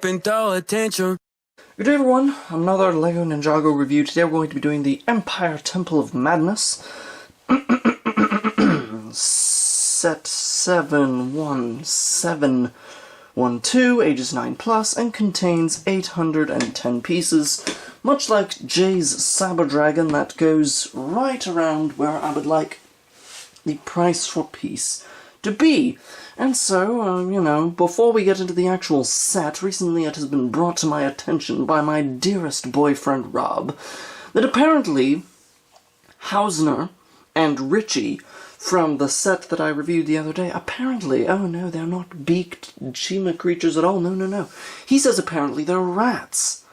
up and throw a tantrum. Good day everyone, another LEGO Ninjago review. Today we're going to be doing the Empire Temple of Madness. Set 71712, ages 9+, and contains 810 pieces. Much like Jay's Saber Dragon, that goes right around where I would like the price for piece to be. And so, you know, before we get into the actual set, recently it has been brought to my attention by my dearest boyfriend Rob that apparently Hausner and Richie from the set that I reviewed the other day, apparently, oh no, they're not beaked Shima creatures at all, no. He says apparently they're rats.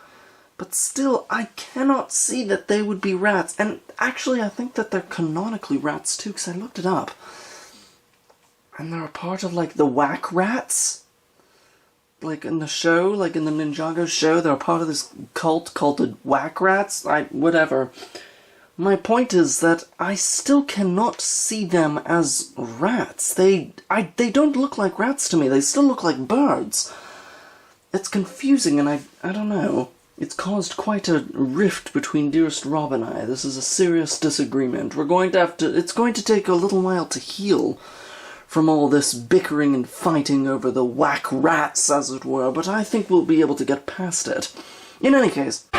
But still, I cannot see that they would be rats, and actually I think that they're canonically rats too, because I looked it up. And they're a part of, like, the Whack Rats? Like, in the show, like in the Ninjago show, they're a part of this cult called the Whack Rats? Whatever. My point is that I still cannot see them as rats. They don't look like rats to me. They still look like birds. It's confusing, and I don't know. It's caused quite a rift between dearest Rob and I. This is a serious disagreement. It's going to take a little while to heal from all this bickering and fighting over the whack rats, as it were, but I think we'll be able to get past it. In any case,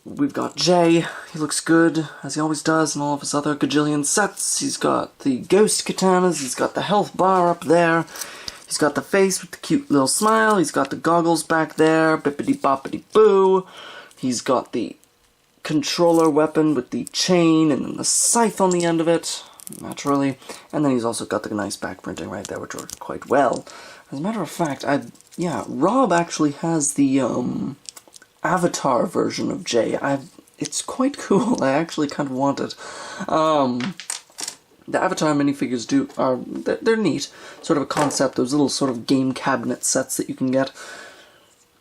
we've got Jay. He looks good, as he always does in all of his other gajillion sets. He's got the ghost katanas, he's got the health bar up there, he's got the face with the cute little smile, he's got the goggles back there, bippity-boppity-boo. He's got the controller weapon with the chain and then the scythe on the end of it, naturally. And then he's also got the nice back printing right there, which works quite well. As a matter of fact, Rob actually has the, Avatar version of Jay. It's quite cool. I actually kind of want it. The Avatar minifigures they're neat. Sort of a concept, those little sort of game cabinet sets that you can get.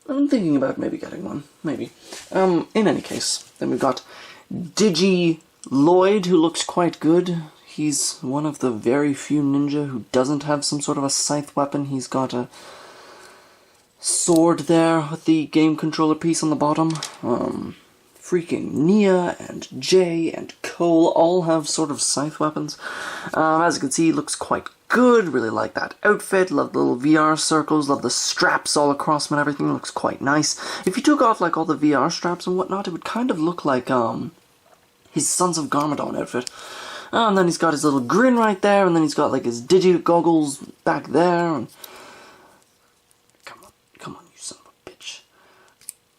I'm thinking about maybe getting one. Maybe. In any case, then we've got Digi Lloyd, who looks quite good. He's one of the very few ninja who doesn't have some sort of a scythe weapon. He's got a sword there with the game controller piece on the bottom. Freaking Nia and Jay and Cole all have sort of scythe weapons. As you can see, he looks quite good. Really like that outfit. Love the little VR circles. Love the straps all across him and everything. Looks quite nice. If you took off like all the VR straps and whatnot, it would kind of look like his Sons of Garmadon outfit. And then he's got his little grin right there, and then he's got like his digi goggles back there. And come on, you son of a bitch.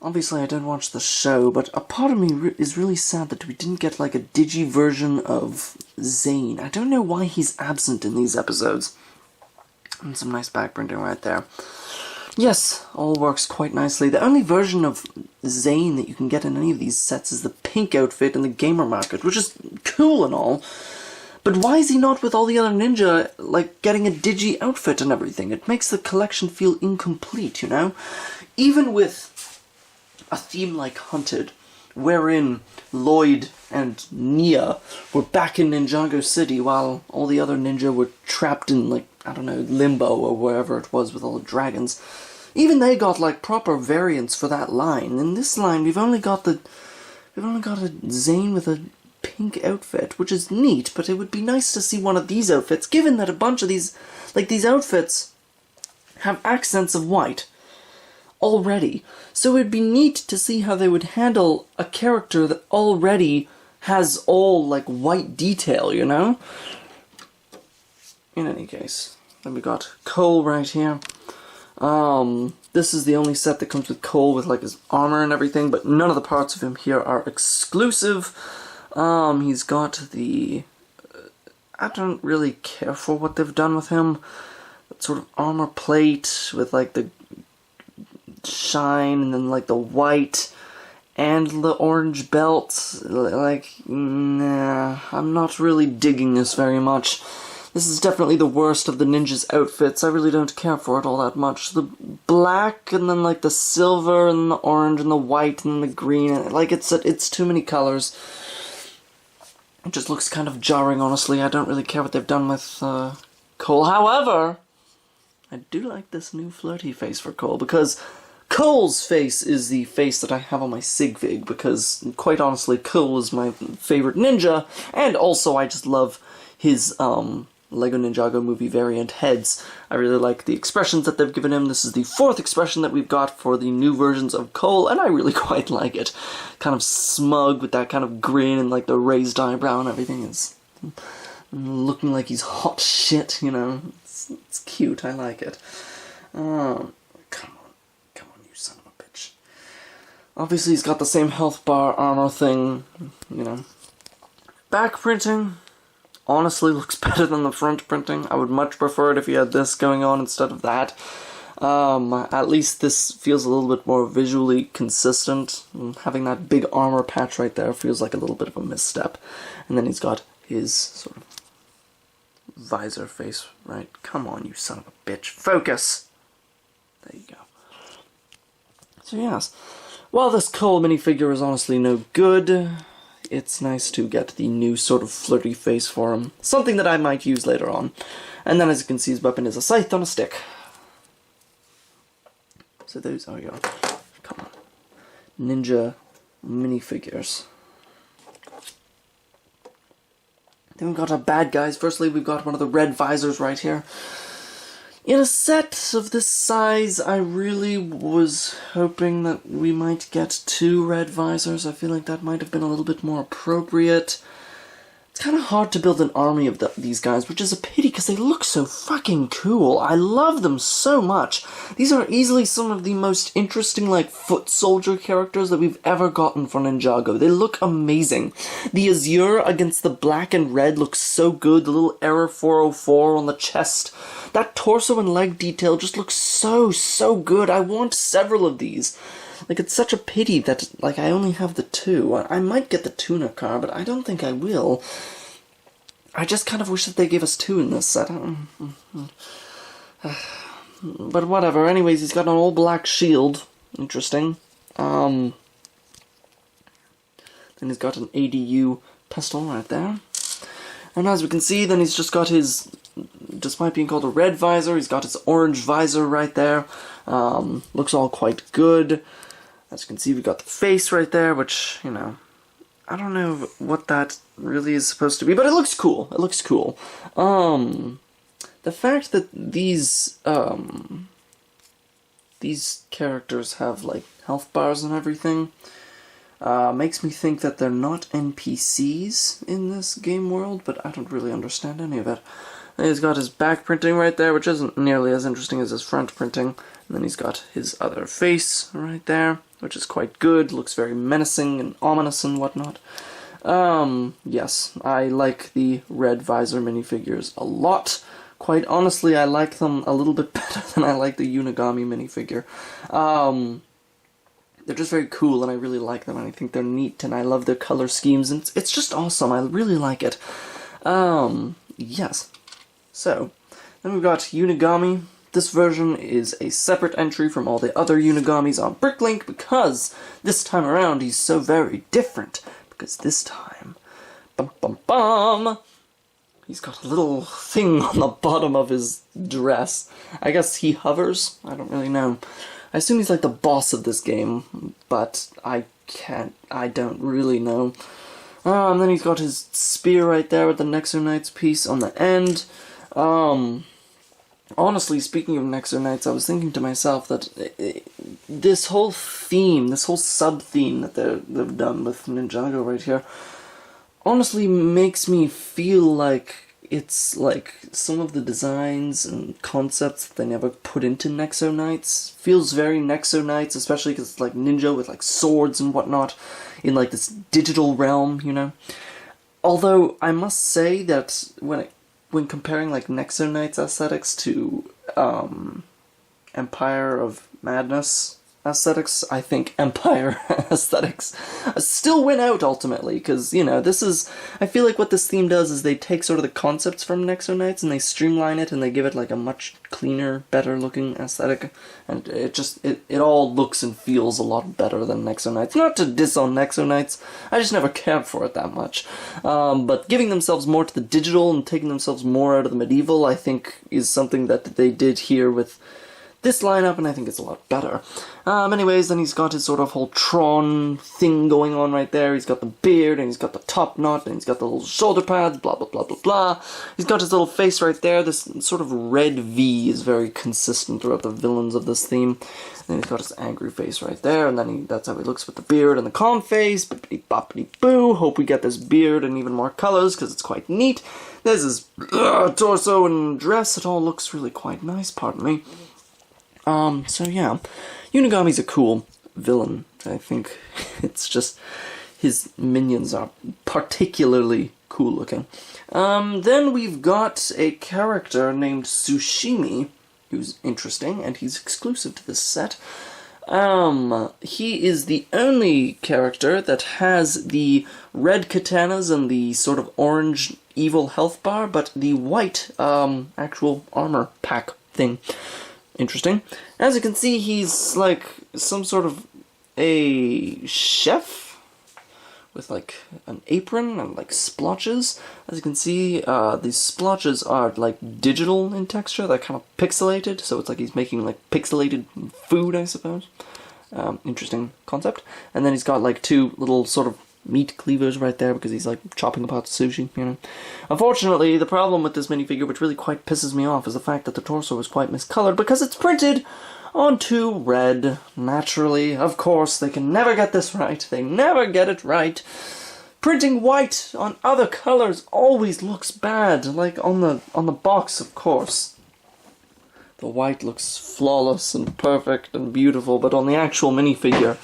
Obviously, I didn't watch the show, but a part of me is really sad that we didn't get, like, a digi version of Zane. I don't know why he's absent in these episodes. And some nice back printing right there. Yes, all works quite nicely. The only version of Zane that you can get in any of these sets is the pink outfit in the gamer market, which is cool and all. But why is he not with all the other ninja, like, getting a digi outfit and everything? It makes the collection feel incomplete, you know? Even with a theme like Hunted, wherein Lloyd and Nia were back in Ninjago City while all the other ninja were trapped in, like, I don't know, Limbo or wherever it was with all the dragons. Even they got, like, proper variants for that line. In this line, we've only got a Zane with a pink outfit, which is neat, but it would be nice to see one of these outfits, given that a bunch of these outfits have accents of white already. So it'd be neat to see how they would handle a character that already has all, like, white detail, you know? In any case, then we got Cole right here. This is the only set that comes with Cole with, like, his armor and everything, but none of the parts of him here are exclusive. He's got the... I don't really care for what they've done with him. That sort of armor plate with, like, the shine and then, like, the white and the orange belt. Like, nah, I'm not really digging this very much. This is definitely the worst of the ninjas' outfits. I really don't care for it all that much. The black, and then, like, the silver, and the orange, and the white, and the green, and, like, it's too many colors. It just looks kind of jarring, honestly. I don't really care what they've done with Cole. However, I do like this new flirty face for Cole, because Cole's face is the face that I have on my Sigvig, because, quite honestly, Cole is my favorite ninja, and also I just love his, Lego Ninjago movie variant heads. I really like the expressions that they've given him. This is the 4th expression that we've got for the new versions of Cole, and I really quite like it. Kind of smug with that kind of grin and like the raised eyebrow and everything is looking like he's hot shit, you know. It's cute, I like it. Come on, you son of a bitch. Obviously he's got the same health bar armor thing, you know. Back printing honestly looks better than the front printing. I would much prefer it if he had this going on instead of that. At least this feels a little bit more visually consistent. Having that big armor patch right there feels like a little bit of a misstep. And then he's got his sort of visor face, right? Come on, you son of a bitch. Focus! There you go. So yes, while this Cole minifigure is honestly no good, it's nice to get the new sort of flirty face for him. Something that I might use later on. And then, as you can see, his weapon is a scythe on a stick. So those are your, come on, ninja minifigures. Then we've got our bad guys. Firstly, we've got one of the red visors right here. In a set of this size, I really was hoping that we might get 2 red visors. I feel like that might have been a little bit more appropriate. It's kind of hard to build an army of these guys, which is a pity because they look so fucking cool. I love them so much. These are easily some of the most interesting, like, foot soldier characters that we've ever gotten for Ninjago. They look amazing. The azure against the black and red looks so good. The little Error 404 on the chest. That torso and leg detail just looks so good. I want several of these. Like, it's such a pity that, like, I only have the 2. I might get the tuna car, but I don't think I will. I just kind of wish that they gave us 2 in this set. But whatever. Anyways, he's got an all-black shield. Interesting. Then he's got an ADU pistol right there. And as we can see, then he's just got his, despite being called a red visor, he's got his orange visor right there. Looks all quite good. As you can see, we've got the face right there, which, you know, I don't know what that really is supposed to be, but it looks cool. It looks cool. The fact that these characters have, like, health bars and everything, makes me think that they're not NPCs in this game world, but I don't really understand any of it. And he's got his back printing right there, which isn't nearly as interesting as his front printing. And then he's got his other face right there, which is quite good. Looks very menacing and ominous and whatnot. Yes, I like the red visor minifigures a lot. Quite honestly, I like them a little bit better than I like the Unigami minifigure. They're just very cool, and I really like them, and I think they're neat, and I love their color schemes, and it's just awesome. I really like it. Yes. So, then we've got Unigami. This version is a separate entry from all the other Unigamis on Bricklink, because this time around he's so very different. Because this time, he's got a little thing on the bottom of his dress. I guess he hovers? I don't really know. I assume he's like the boss of this game, but I don't really know. And then he's got his spear right there with the Nexo Knights piece on the end. Honestly, speaking of Nexo Knights, I was thinking to myself that this whole theme, this whole sub-theme that they've done with Ninjago right here, honestly makes me feel like it's like some of the designs and concepts that they never put into Nexo Knights. Feels very Nexo Knights, especially because it's like ninja with like swords and whatnot in like this digital realm, you know. Although I must say that when comparing like Nexo Knights aesthetics to Empire of Madness, aesthetics, I think Empire aesthetics still win out ultimately, because, you know, this is, I feel like what this theme does is they take sort of the concepts from Nexo Knights and they streamline it and they give it like a much cleaner, better looking aesthetic, and it all looks and feels a lot better than Nexo Knights. Not to diss on Nexo Knights, I just never cared for it that much. But giving themselves more to the digital and taking themselves more out of the medieval, I think, is something that they did here with this lineup, and I think it's a lot better. Anyways, then he's got his sort of whole Tron thing going on right there. He's got the beard, and he's got the top knot, and he's got the little shoulder pads, blah, blah, blah, blah, blah. He's got his little face right there. This sort of red V is very consistent throughout the villains of this theme. And then he's got his angry face right there, and then that's how he looks with the beard and the calm face. Bippity-boppity-boo. Hope we get this beard in even more colors, because it's quite neat. There's his torso and dress. It all looks really quite nice, pardon me. So yeah, Unigami's a cool villain. I think it's just his minions are particularly cool looking. Then we've got a character named Tsushimi, who's interesting, and he's exclusive to this set. He is the only character that has the red katanas and the sort of orange evil health bar, but the white, actual armor pack thing. Interesting. As you can see, he's like some sort of a chef with like an apron and like splotches. As you can see, these splotches are like digital in texture. They're kind of pixelated, so it's like he's making like pixelated food, I suppose. Interesting concept. And then he's got like two little sort of meat cleavers right there because he's like chopping apart sushi, you know. Unfortunately, the problem with this minifigure, which really quite pisses me off, is the fact that the torso is quite miscolored because it's printed onto red. Naturally, of course, they can never get this right. They never get it right. Printing white on other colors always looks bad, like on the box, of course. The white looks flawless and perfect and beautiful, but on the actual minifigure,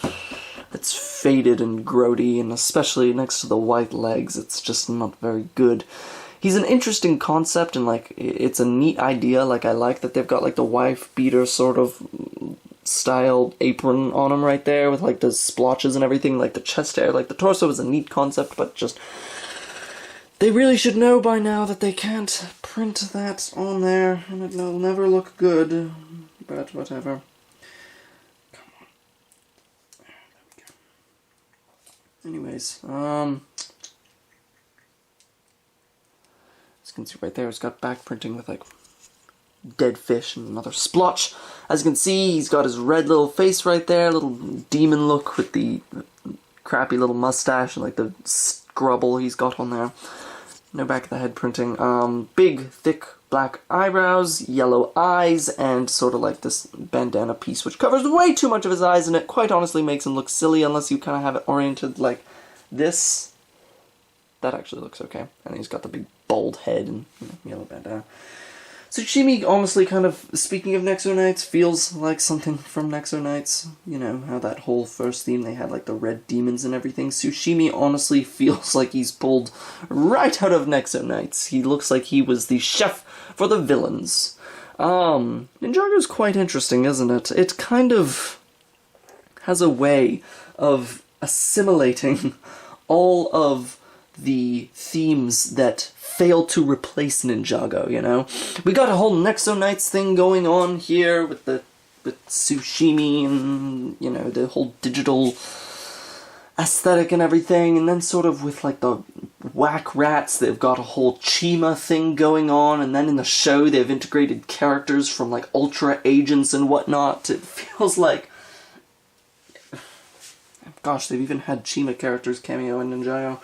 it's faded and grody, and especially next to the white legs, it's just not very good. He's an interesting concept, and like it's a neat idea. Like I like that they've got like the wife beater sort of styled apron on him right there with like the splotches and everything, like the chest hair. Like the torso is a neat concept, but just they really should know by now that they can't print that on there, and it'll never look good. But whatever. Anyways, as you can see right there, it's got back printing with like dead fish and another splotch. As you can see, he's got his red little face right there, little demon look with the crappy little mustache and like the scrubble he's got on there. No back of the head printing. Big, thick black eyebrows, yellow eyes, and sort of like this bandana piece which covers way too much of his eyes, and it quite honestly makes him look silly unless you kind of have it oriented like this. That actually looks okay. And he's got the big bald head and yellow bandana. Tsushimi, honestly, kind of, speaking of Nexo Knights, feels like something from Nexo Knights. You know, how that whole first theme, they had like the red demons and everything. Tsushimi honestly feels like he's pulled right out of Nexo Knights. He looks like he was the chef for the villains. Ninjago's quite interesting, isn't it? It kind of has a way of assimilating all of the themes that fail to replace Ninjago, you know? We got a whole Nexo Knights thing going on here with Tsushimi and, you know, the whole digital aesthetic and everything, and then sort of with like the whack rats, they've got a whole Chima thing going on, and then in the show they've integrated characters from like Ultra Agents and whatnot. It feels like, gosh, they've even had Chima characters cameo in Ninjago.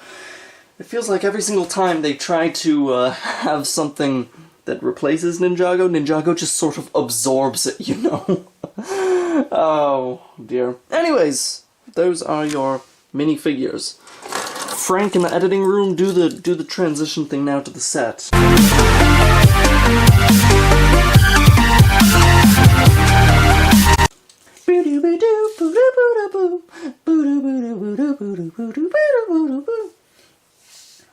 It feels like every single time they try to have something that replaces Ninjago, Ninjago just sort of absorbs it, you know? Oh, dear. Anyways, those are your minifigures. Frank in the editing room, do the transition thing now to the set.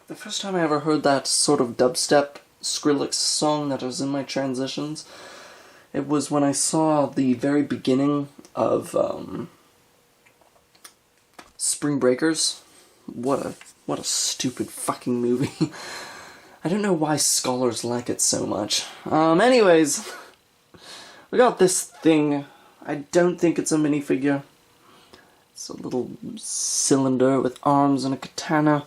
The first time I ever heard that sort of dubstep Skrillex song that was in my transitions, it was when I saw the very beginning of Spring Breakers. What a stupid fucking movie. I don't know why scholars like it so much. Anyways, we got this thing. I don't think it's a minifigure. It's a little cylinder with arms and a katana.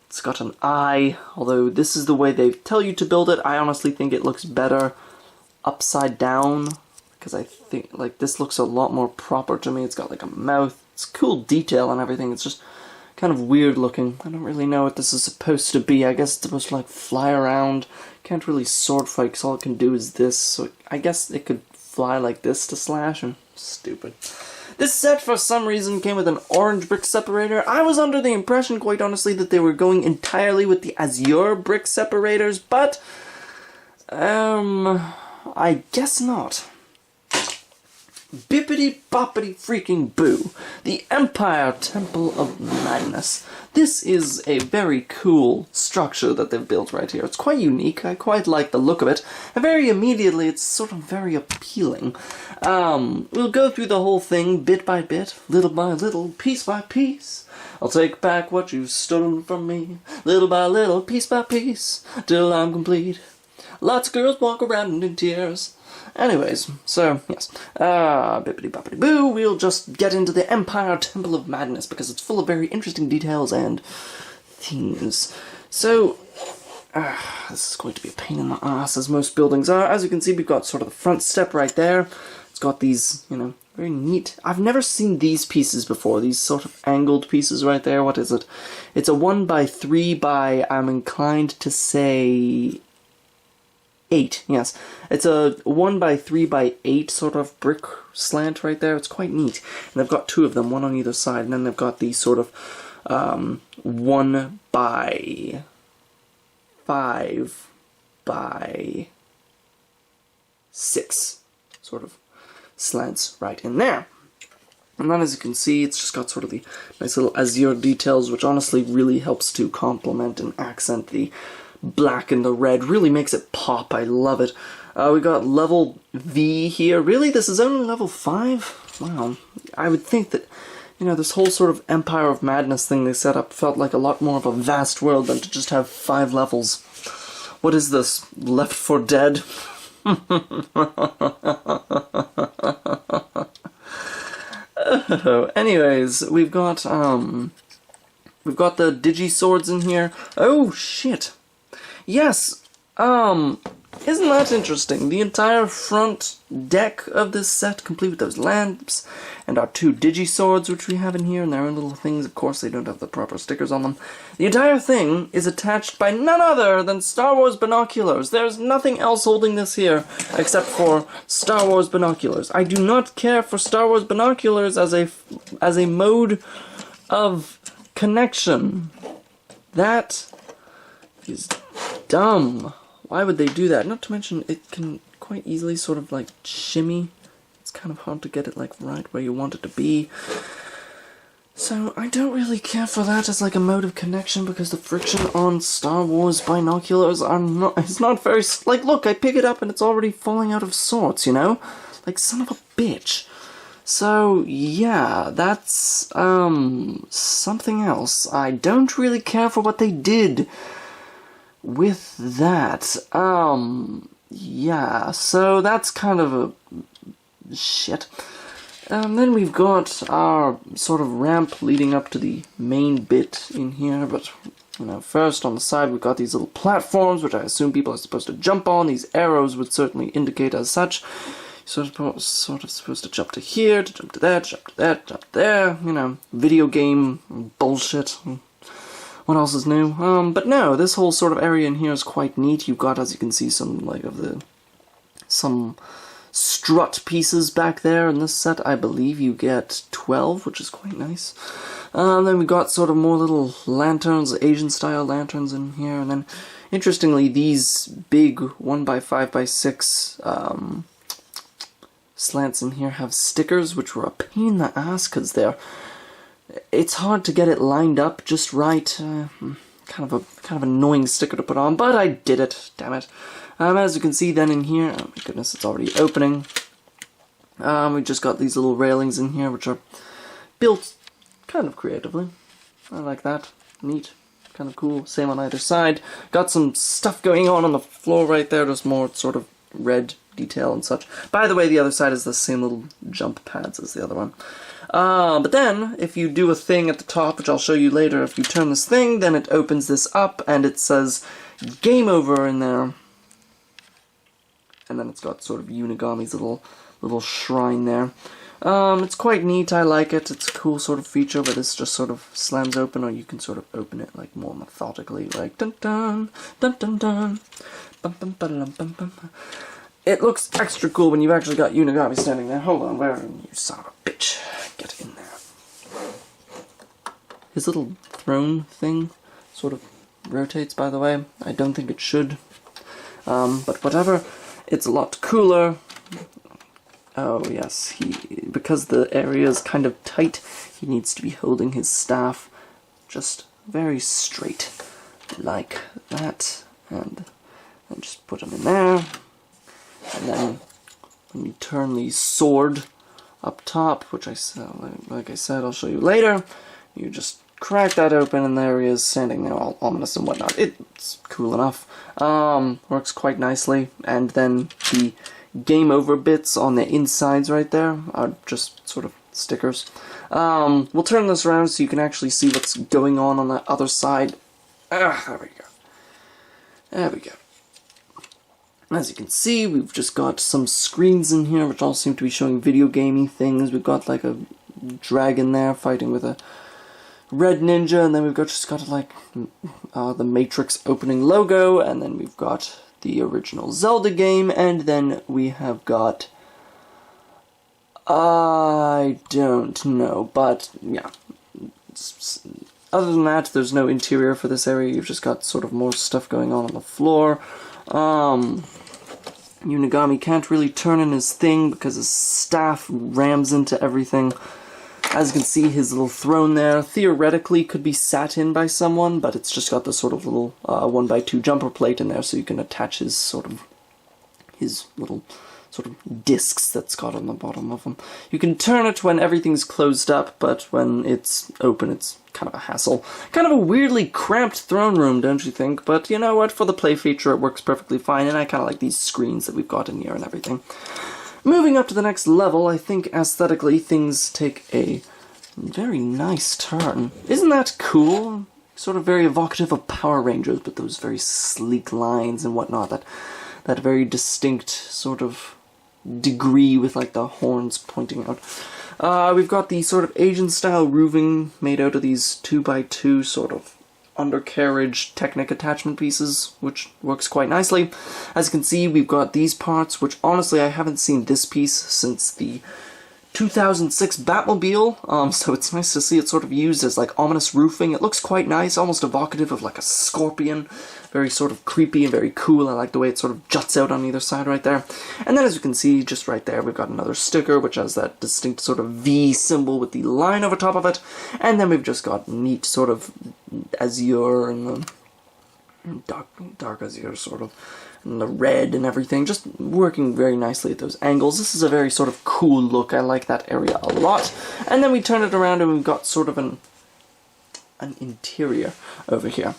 It's got an eye, although this is the way they tell you to build it. I honestly think it looks better upside down, because I think, like, this looks a lot more proper to me. It's got, like, a mouth. It's cool detail and everything. It's just kind of weird looking. I don't really know what this is supposed to be. I guess it's supposed to, like, fly around. Can't really sword fight, because all it can do is this. So I guess it could fly like this to slash, and stupid. This set, for some reason, came with an orange brick separator. I was under the impression, quite honestly, that they were going entirely with the azure brick separators, but I guess not. Bippity boppity freaking boo. The Empire Temple of Madness. This is a very cool structure that they've built right here. It's quite unique. I quite like the look of it. And very immediately, it's sort of very appealing. We'll go through the whole thing bit by bit, little by little, piece by piece. I'll take back what you've stolen from me, little by little, piece by piece, till I'm complete. Lots of girls walk around in tears. Anyways, so, yes, bippity boppity boo, we'll just get into the Empire Temple of Madness, because it's full of very interesting details and themes. So, this is going to be a pain in the ass, as most buildings are. As you can see, we've got sort of the front step right there. It's got these, you know, very neat. I've never seen these pieces before, these sort of angled pieces right there. What is it? It's a 1x3 by, I'm inclined to say, 8, yes. It's a 1x3x8 sort of brick slant right there. It's quite neat. And they've got two of them, one on either side, and then they've got these sort of 1x5x6 sort of slants right in there. And then, as you can see, it's just got sort of the nice little azure details, which honestly really helps to complement and accent the black and the red. Really makes it pop. I love it. We got level V here. Really? This is only level 5? Wow. I would think that, you know, this whole sort of Empire of Madness thing they set up felt like a lot more of a vast world than to just have 5 levels. What is this? Left 4 Dead? Anyways, we've got the digi swords in here. Oh shit. Yes, isn't that interesting? The entire front deck of this set, complete with those lamps, and our 2 digi-swords which we have in here, and their own little things. Of course, they don't have the proper stickers on them. The entire thing is attached by none other than Star Wars binoculars. There's nothing else holding this here except for Star Wars binoculars. I do not care for Star Wars binoculars as a mode of connection. That is dumb. Why would they do that? Not to mention, it can quite easily sort of like shimmy. It's kind of hard to get it like right where you want it to be. So I don't really care for that as like a mode of connection, because the friction on Star Wars binoculars it's not very, like, look, I pick it up and it's already falling out of sorts, you know? Like, son of a bitch. So, yeah, that's, something else. I don't really care for what they did with that. Yeah, so that's kind of a shit. Then we've got our sort of ramp leading up to the main bit in here, but, you know, first on the side we've got these little platforms, which I assume people are supposed to jump on. These arrows would certainly indicate as such. You're sort of supposed to jump to here, to jump to there, jump to that, jump there, you know, video game bullshit. What else is new? But no, this whole sort of area in here is quite neat. You've got, as you can see, some strut pieces back there in this set. I believe you get 12, which is quite nice. Then we got sort of more little lanterns, Asian-style lanterns in here, and then, interestingly, these big 1x5x6 slants in here have stickers, which were a pain in the ass, because it's hard to get it lined up just right. Kind of annoying sticker to put on, but I did it, damn it. As you can see then in here, oh my goodness, it's already opening. We just got these little railings in here, which are built kind of creatively. I like that. Neat. Kind of cool. Same on either side. Got some stuff going on the floor right there. There's more sort of red detail and such. By the way, the other side is the same little jump pads as the other one. But then, if you do a thing at the top, which I'll show you later, if you turn this thing, then it opens this up, and it says Game Over in there. And then it's got sort of Unigami's little shrine there. It's quite neat, I like it. It's a cool sort of feature where this just sort of slams open, or you can sort of open it like more methodically, like dun dun dun dun dun bum bum ba dum bum bum. It looks extra cool when you've actually got Unigami standing there. Hold on, where are you, son of a bitch? Get in there. His little throne thing sort of rotates, by the way. I don't think it should. But whatever. It's a lot cooler. Oh yes, because the area is kind of tight, he needs to be holding his staff just very straight, like that, and then just put him in there. And then when you turn the sword up top, which like I said, I'll show you later, you just crack that open and there he is standing there all ominous and whatnot. It's cool enough. Works quite nicely. And then the Game Over bits on the insides right there are just sort of stickers. We'll turn this around so you can actually see what's going on the other side. There we go. There we go. As you can see, we've just got some screens in here which all seem to be showing video gamey things. We've got like a dragon there fighting with a red ninja, and then we've just got like the Matrix opening logo, and then we've got the original Zelda game, and then we have got, I don't know, but yeah. Other than that, there's no interior for this area. You've just got sort of more stuff going on the floor. Unigami can't really turn in his thing because his staff rams into everything. As you can see, his little throne there theoretically could be sat in by someone, but it's just got this sort of little 1x2 jumper plate in there, so you can attach his little sort of discs that's got on the bottom of them. You can turn it when everything's closed up, but when it's open, it's kind of a hassle. Kind of a weirdly cramped throne room, don't you think? But you know what? For the play feature, it works perfectly fine, and I kind of like these screens that we've got in here and everything. Moving up to the next level, I think aesthetically things take a very nice turn. Isn't that cool? Sort of very evocative of Power Rangers, but those very sleek lines and whatnot. That very distinct sort of degree with like the horns pointing out. We've got the sort of Asian-style roofing made out of these 2x2 sort of undercarriage Technic attachment pieces, which works quite nicely. As you can see, we've got these parts, which honestly I haven't seen this piece since the 2006 Batmobile, so it's nice to see it sort of used as like ominous roofing. It looks quite nice, almost evocative of like a scorpion. Very sort of creepy and very cool. I like the way it sort of juts out on either side right there. And then as you can see, just right there, we've got another sticker which has that distinct sort of V symbol with the line over top of it. And then we've just got neat sort of azure and the dark azure sort of, and the red and everything, just working very nicely at those angles. This is a very sort of cool look. I like that area a lot. And then we turn it around and we've got sort of an interior over here.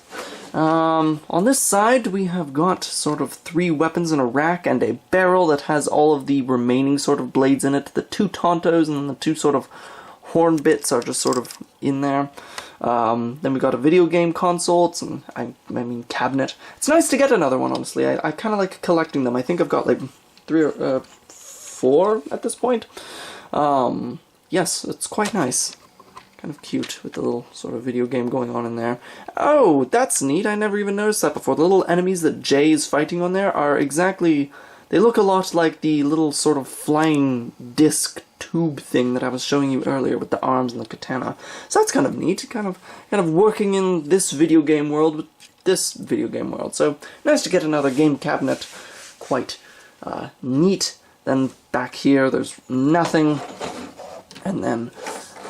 On this side we have got sort of 3 weapons in a rack and a barrel that has all of the remaining sort of blades in it. The 2 Tontos and the 2 sort of horn bits are just sort of in there. Then we got a video game console. It's I mean cabinet. It's nice to get another one, honestly. I kind of like collecting them. I think I've got like 3 or 4 at this point. Yes, it's quite nice. Kind of cute with the little sort of video game going on in there. Oh, that's neat. I never even noticed that before. The little enemies that Jay is fighting on there are exactly... They look a lot like the little sort of flying disc tube thing that I was showing you earlier with the arms and the katana. So that's kind of neat. Kind of working in this video game world with this video game world. So nice to get another game cabinet. Quite neat. Then back here there's nothing. And then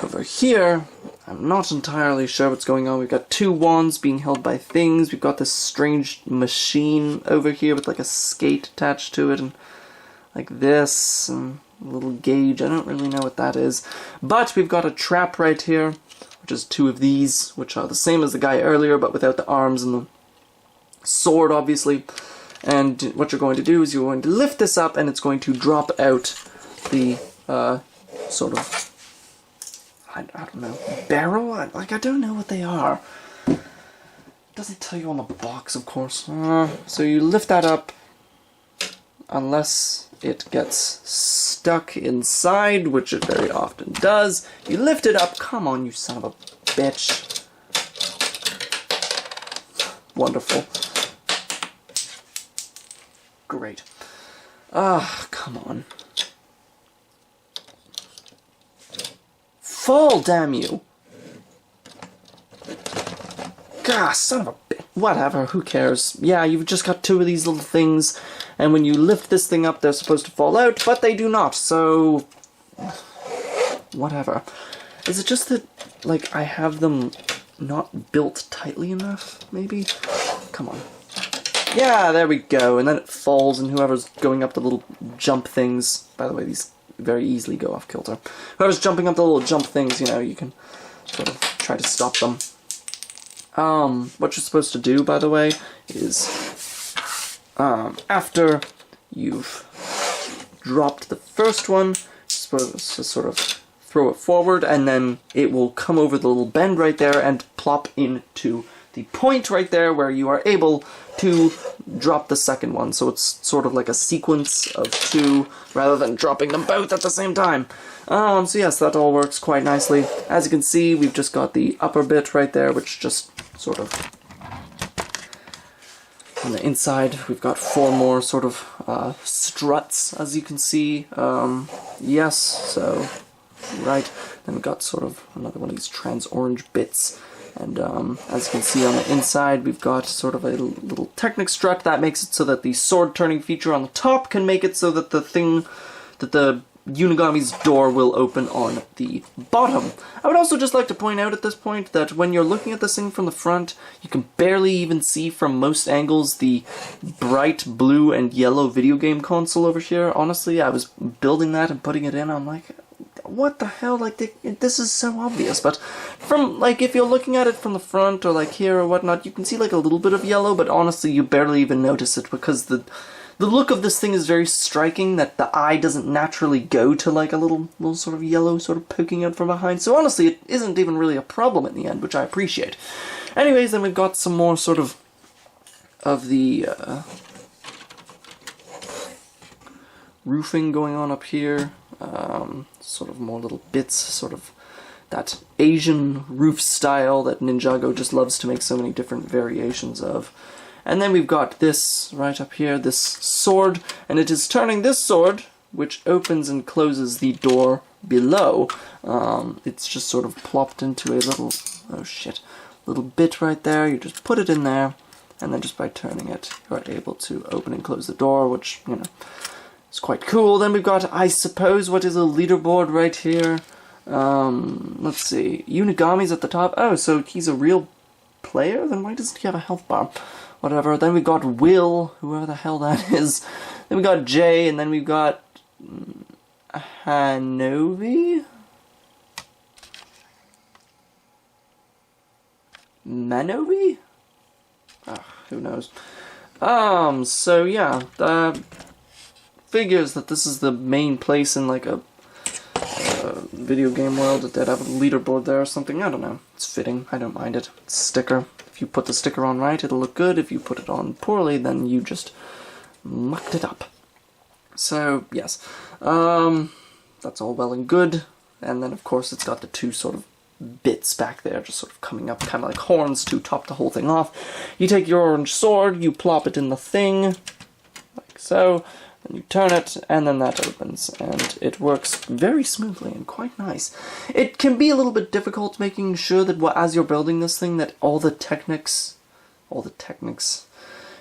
over here, I'm not entirely sure what's going on. We've got 2 wands being held by things. We've got this strange machine over here with like a skate attached to it, and like this, and little gauge. I don't really know what that is. But we've got a trap right here, which is 2 of these, which are the same as the guy earlier, but without the arms and the sword, obviously. And what you're going to do is you're going to lift this up, and it's going to drop out the sort of, I don't know, barrel? I don't know what they are. Doesn't tell you on the box, of course. So you lift that up, unless it gets stuck inside, which it very often does. You lift it up. Come on, you son of a bitch. Wonderful. Great. Come on. Fall, damn you! God, son of a bitch. Whatever, who cares? Yeah, you've just got 2 of these little things, and when you lift this thing up, they're supposed to fall out, but they do not, so... Whatever. Is it just that, like, I have them not built tightly enough, maybe? Come on. Yeah, there we go, and then it falls, and whoever's going up the little jump things... By the way, these very easily go off kilter. Whoever's jumping up the little jump things, you know, you can sort of try to stop them. What you're supposed to do, by the way, is, after you've dropped the first one, you're supposed to sort of throw it forward, and then it will come over the little bend right there and plop into the point right there where you are able to drop the second one. So it's sort of like a sequence of 2 rather than dropping them both at the same time. So yes, that all works quite nicely. As you can see, we've just got the upper bit right there, which just sort of... On the inside, we've got 4 more sort of struts, as you can see. Yes, so... Right. Then we've got sort of another one of these trans-orange bits. And as you can see on the inside, we've got sort of a little Technic strut that makes it so that the sword turning feature on the top can make it so that the thing, that the Unigami's door will open on the bottom. I would also just like to point out at this point that when you're looking at this thing from the front, you can barely even see from most angles the bright blue and yellow video game console over here. Honestly, I was building that and putting it in, I'm like... What the hell, like, this is so obvious, but from, like, if you're looking at it from the front, or, like, here or whatnot, you can see, like, a little bit of yellow, but honestly, you barely even notice it, because the look of this thing is very striking, that the eye doesn't naturally go to, like, a little sort of yellow sort of poking out from behind, so honestly, it isn't even really a problem in the end, which I appreciate. Anyways, then we've got some more sort of the, roofing going on up here. Sort of more little bits, sort of that Asian roof style that Ninjago just loves to make so many different variations of. And then we've got this right up here, this sword, and it is turning this sword, which opens and closes the door below. It's just sort of plopped into a little, oh shit, little bit right there. You just put it in there, and then just by turning it, you're able to open and close the door, which, you know, it's quite cool. Then we've got, I suppose, what is a leaderboard right here. Let's see. Unigami's at the top. Oh, so he's a real player? Then why doesn't he have a health bar? Whatever. Then we've got Will, whoever the hell that is. Then we've got Jay, and then we've got Hanovi? Manovi? Oh, who knows. So yeah, figures that this is the main place in like a video game world that they'd have a leaderboard there or something. I don't know. It's fitting. I don't mind it. It's a sticker. If you put the sticker on right, it'll look good. If you put it on poorly, then you just mucked it up. So, yes. That's all well and good. And then, of course, it's got the 2 sort of bits back there, just sort of coming up, kind of like horns to top the whole thing off. You take your orange sword, you plop it in the thing, like so. And you turn it, and then that opens, and it works very smoothly and quite nice. It can be a little bit difficult making sure that as you're building this thing, that all the technics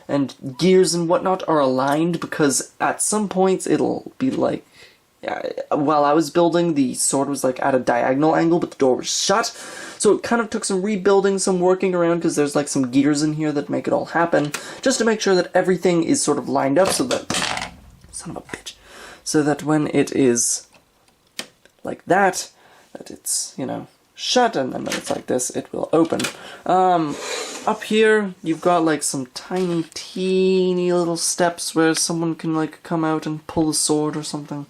and gears and whatnot are aligned, because at some points it'll be like, while I was building, the sword was like at a diagonal angle, but the door was shut. So it kind of took some rebuilding, some working around, because there's like some gears in here that make it all happen, just to make sure that everything is sort of lined up so that... Son of a bitch. so that when it is like that it's, you know, shut, and then when it's like this, it will open. Up here, you've got like some tiny, teeny little steps where someone can like come out and pull a sword or something.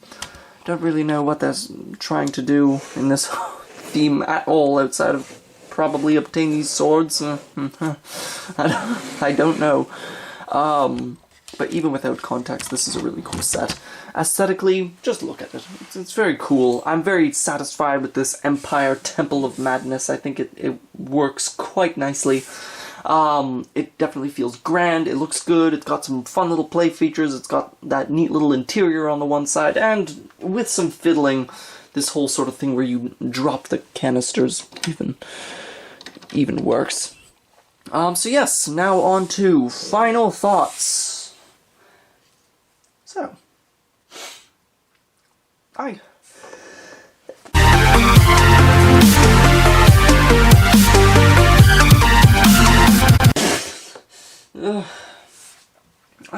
Don't really know what that's trying to do in this theme at all, outside of probably obtain these swords. I don't know. But even without context, this is a really cool set. Aesthetically, just look at it. It's very cool. I'm very satisfied with this Empire Temple of Madness. I think it works quite nicely. It definitely feels grand, it looks good, it's got some fun little play features, it's got that neat little interior on the one side, and with some fiddling, this whole sort of thing where you drop the canisters even works. So yes, now on to final thoughts. So, I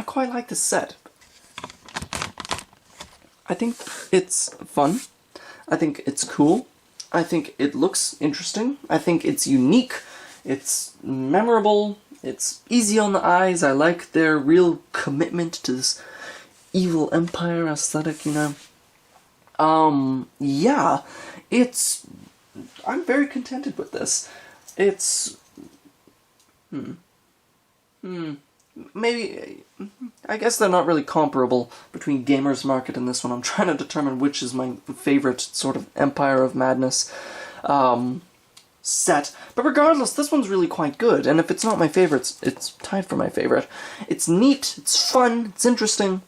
quite like this set. I think it's fun. I think it's cool. I think it looks interesting. I think it's unique. It's memorable. It's easy on the eyes. I like their real commitment to this evil empire aesthetic, you know. Yeah, I'm very contented with this. It's, maybe, I guess they're not really comparable between Gamer's Market and this one. I'm trying to determine which is my favorite sort of Empire of Madness set. But regardless, this one's really quite good, and if it's not my favorite, it's tied for my favorite. It's neat, it's fun, it's interesting,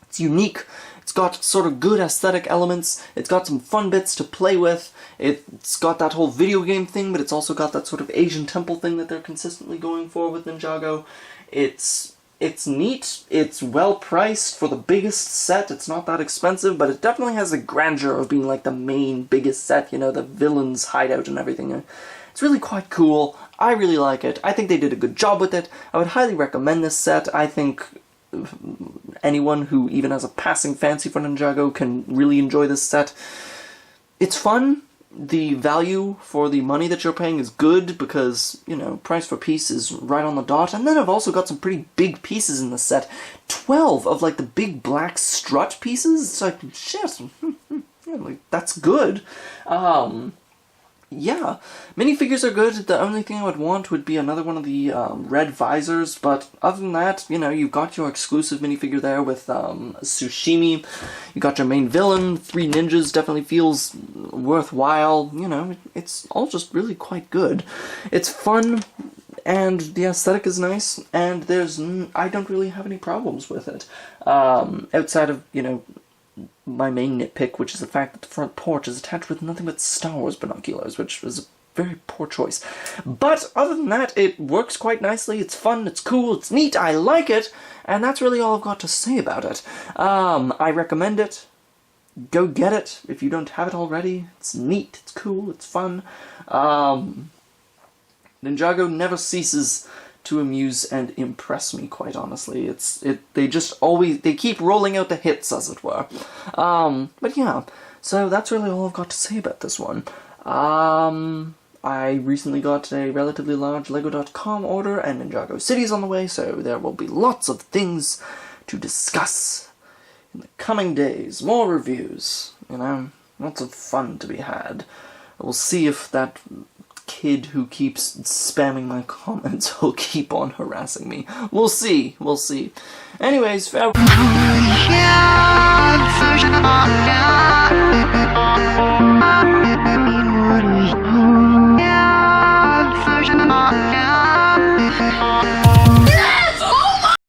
it's unique, it's got sort of good aesthetic elements, it's got some fun bits to play with, it's got that whole video game thing, but it's also got that sort of Asian temple thing that they're consistently going for with Ninjago. It's neat, it's well priced for the biggest set, it's not that expensive, but it definitely has the grandeur of being like the main biggest set, you know, the villain's hideout and everything. It's really quite cool, I really like it, I think they did a good job with it, I would highly recommend this set. I think anyone who even has a passing fancy for Ninjago can really enjoy this set. It's fun. The value for the money that you're paying is good because, you know, price for piece is right on the dot. And then I've also got some pretty big pieces in the set. 12 of, like, the big black strut pieces. It's like, shit, yeah, like, that's good. Yeah, minifigures are good. The only thing I would want would be another one of the red visors, but other than that, you know, you've got your exclusive minifigure there with Tsushimi, you got your main villain, 3 ninjas definitely feels worthwhile, you know, it's all just really quite good. It's fun, and the aesthetic is nice, and I don't really have any problems with it. Outside of, you know, my main nitpick, which is the fact that the front porch is attached with nothing but Star Wars binoculars, which was a very poor choice. But other than that, it works quite nicely, it's fun, it's cool, it's neat, I like it, and that's really all I've got to say about it. I recommend it. Go get it if you don't have it already. It's neat, it's cool, it's fun. Ninjago never ceases to amuse and impress me, quite honestly. They keep rolling out the hits, as it were. But yeah, so that's really all I've got to say about this one. I recently got a relatively large Lego.com order, and Ninjago City's on the way, so there will be lots of things to discuss in the coming days. More reviews, you know, lots of fun to be had. We'll see if that kid who keeps spamming my comments will keep on harassing me. We'll see, we'll see. Anyways, farewell.